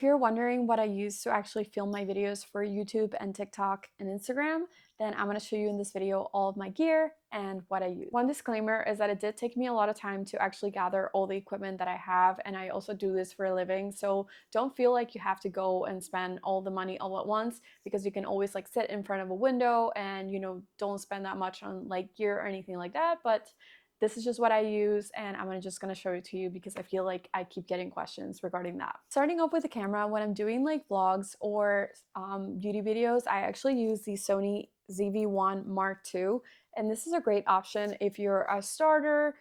If you're wondering what I use to actually film my videos for YouTube and TikTok and Instagram, then I'm going to show you in this video all of my gear and what I use. One disclaimer is that it did take me a lot of time to actually gather all the equipment that I have, and I also do this for a living, so don't feel like you have to go and spend all the money all at once, because you can always like sit in front of a window and don't spend that much on like gear or anything like that. But this is just what I use, and I'm just gonna show it to you because I feel like I keep getting questions regarding that. Starting off with the camera, when I'm doing like vlogs or beauty videos, I actually use the Sony ZV-1 Mark II, and this is a great option if you're a starter,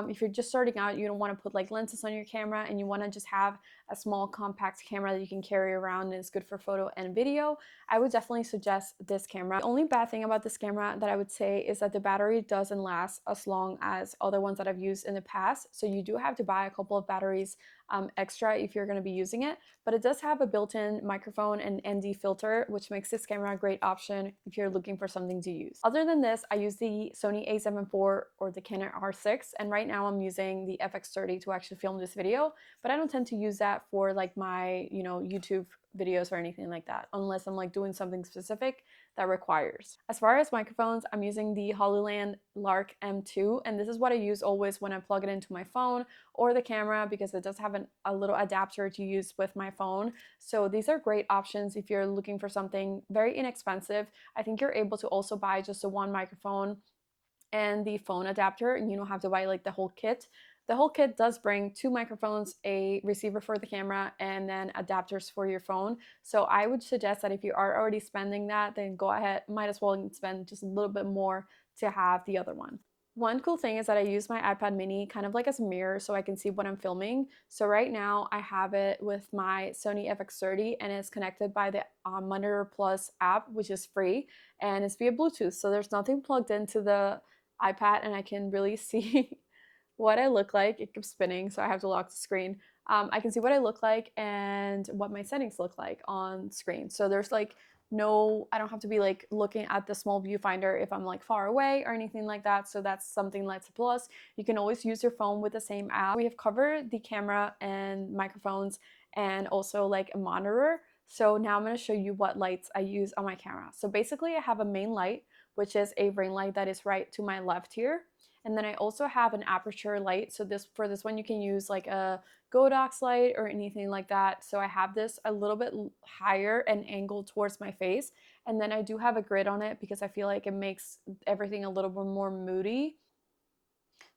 if you're just starting out, you don't want to put like lenses on your camera and you want to just have a small compact camera that you can carry around and it's good for photo and video. I would definitely suggest this camera. The only bad thing about this camera that I would say is that the battery doesn't last as long as other ones that I've used in the past, so you do have to buy a couple of batteries extra if you're going to be using it, but it does have a built-in microphone and ND filter, which makes this camera a great option if you're looking for something to use. Other than this, I use the Sony a7 IV or the Canon R6, and right now I'm using the FX30 to actually film this video, but I don't tend to use that for like my YouTube videos or anything like that, unless I'm like doing something specific that requires. As far as microphones, I'm using the Hollyland Lark M2, and this is what I use always when I plug it into my phone or the camera, because it does have a little adapter to use with my phone. So these are great options if you're looking for something very inexpensive. I think you're able to also buy just the one microphone and the phone adapter, and you don't have to buy like the whole kit. The whole kit does bring two microphones, a receiver for the camera, and then adapters for your phone. So I would suggest that if you are already spending that, then go ahead, might as well spend just a little bit more to have the other one. One cool thing is that I use my iPad mini kind of like as a mirror so I can see what I'm filming. So right now I have it with my Sony FX30, and it's connected by the Monitor Plus app, which is free, and it's via Bluetooth. So there's nothing plugged into the iPad, and I can really see what I look like. It keeps spinning, so I have to lock the screen. I can see what I look like and what my settings look like on screen. So there's like I don't have to be like looking at the small viewfinder if I'm like far away or anything like that. So that's something that's a plus. You can always use your phone with the same app. We have covered the camera and microphones and also like a monitor. So now I'm going to show you what lights I use on my camera. So basically I have a main light, which is a ring light that is right to my left here. And then I also have an aperture light. So for this one, you can use like a Godox light or anything like that. So I have this a little bit higher and angled towards my face. And then I do have a grid on it because I feel like it makes everything a little bit more moody.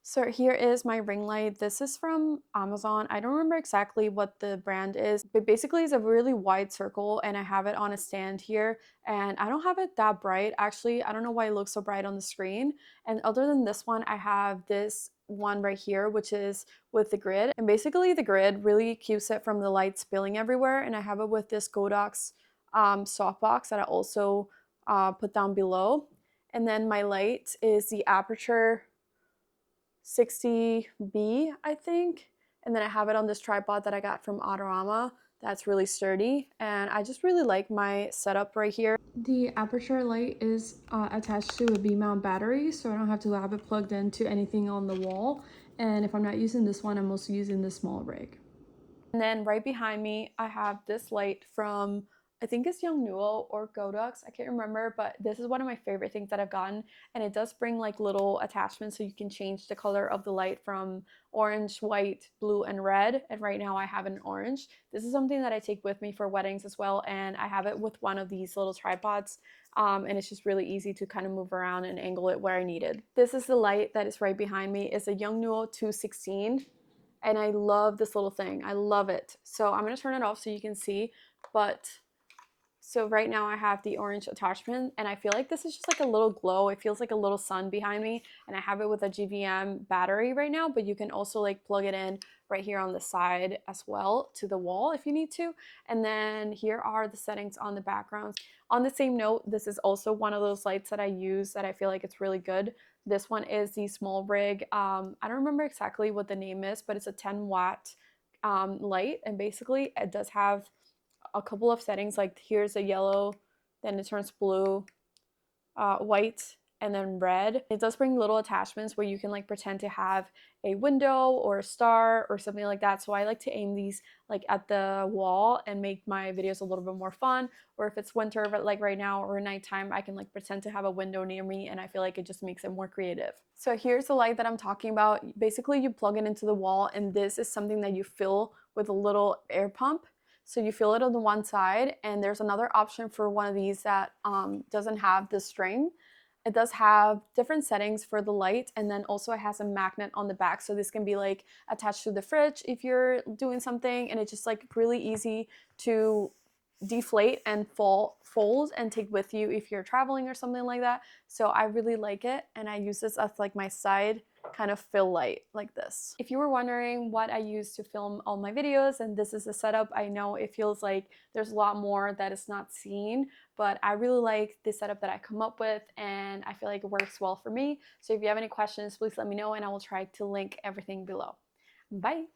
So here is my ring light. This is from Amazon. I don't remember exactly what the brand is, but basically it's a really wide circle, and I have it on a stand here, and I don't have it that bright. Actually, I don't know why it looks so bright on the screen. And other than this one, I have this one right here, which is with the grid. And basically the grid really keeps it from the light spilling everywhere. And I have it with this Godox softbox that I also put down below. And then my light is the Aperture 60B, I think. And then I have it on this tripod that I got from Autorama that's really sturdy, and I just really like my setup right here. The aperture light is attached to a B-mount battery, so I don't have to have it plugged into anything on the wall. And if I'm not using this one, I'm also using the small rig. And then right behind me, I have this light from, I think it's Yongnuo or Godox, I can't remember, but this is one of my favorite things that I've gotten, and it does bring like little attachments so you can change the color of the light from orange, white, blue, and red, and right now I have an orange. This is something that I take with me for weddings as well, and I have it with one of these little tripods, and it's just really easy to kind of move around and angle it where I need it. This is the light that is right behind me. It's a Yongnuo 216. And I love this little thing. I love it. So I'm going to turn it off so you can see, but so right now I have the orange attachment, and I feel like this is just like a little glow. It feels like a little sun behind me, and I have it with a GVM battery right now, but you can also like plug it in right here on the side as well to the wall if you need to. And then here are the settings on the backgrounds. On the same note, this is also one of those lights that I use that I feel like it's really good. This one is the small rig. I don't remember exactly what the name is, but it's a 10-watt light, and basically it does have a couple of settings. Like here's a yellow, then it turns blue, white, and then red. It does bring little attachments where you can like pretend to have a window or a star or something like that. So I like to aim these like at the wall and make my videos a little bit more fun. Or if it's winter, but like right now, or nighttime, I can like pretend to have a window near me, and I feel like it just makes it more creative. So here's the light that I'm talking about. Basically, you plug it into the wall, and this is something that you fill with a little air pump. So you fill it on the one side, and there's another option for one of these that doesn't have the string. It does have different settings for the light, and then also it has a magnet on the back, so this can be like attached to the fridge if you're doing something, and it's just like really easy to deflate and fold and take with you if you're traveling or something like that. So I really like it, and I use this as like my side kind of fill light like this. If you were wondering what I use to film all my videos, and this is the setup, I know it feels like there's a lot more that is not seen, but I really like the setup that I come up with, and I feel like it works well for me. So if you have any questions, please let me know, and I will try to link everything below. Bye!